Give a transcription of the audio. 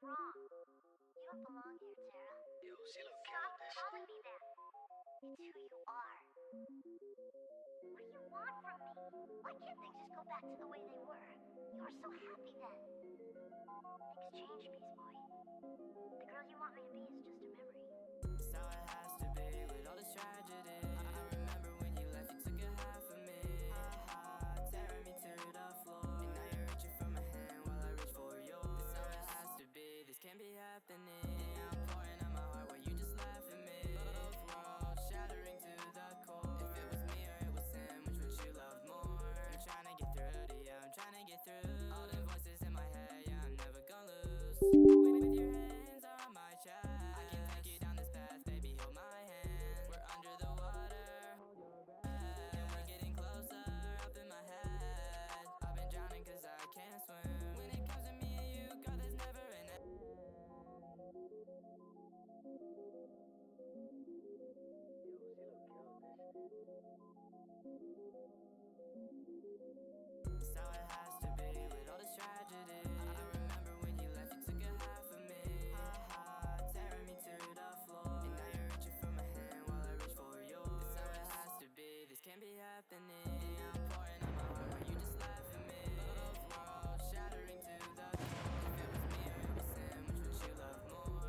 wrong. You don't belong here, Tara. Yo, CeeLo, ¿qué Stop onda? calling me that. It's who you are. What do you want from me? Why can't things just go back to the way they were? You were so happy then. Things change, Beast Boy. The girl you want me to be is just a memory. That's how it has to be with all this tragedy. I remember when you left, you took a half of me. Tearing me to the floor. And now you're reaching for my hand while I reach for yours. That's how it has to be, this can't be happening. I'm pouring out my heart while you just laugh at me. Both worlds shattering to the core. If it was me or it was him, which would you love more? I'm trying to get through to you, I'm trying to get through. All the voices in my head, yeah, I'm never gonna lose. With your hands on my chest, I can take you down this path, baby, hold my hand. We're under the water, and we're getting closer, up in my head. I've been drowning cause I can't swim. When it comes to me and you, God, there's never an end. That's how it has to be with all this tragedy. I remember when you left, you took a half of me. Tearing me to the floor. And now you're reaching for my hand while I reach for yours. That's how it has to be, this can't be happening. I'm pouring out my heart while you just laugh at me. Both worlds shattering to the core. If it was me or it was him, which would you love more?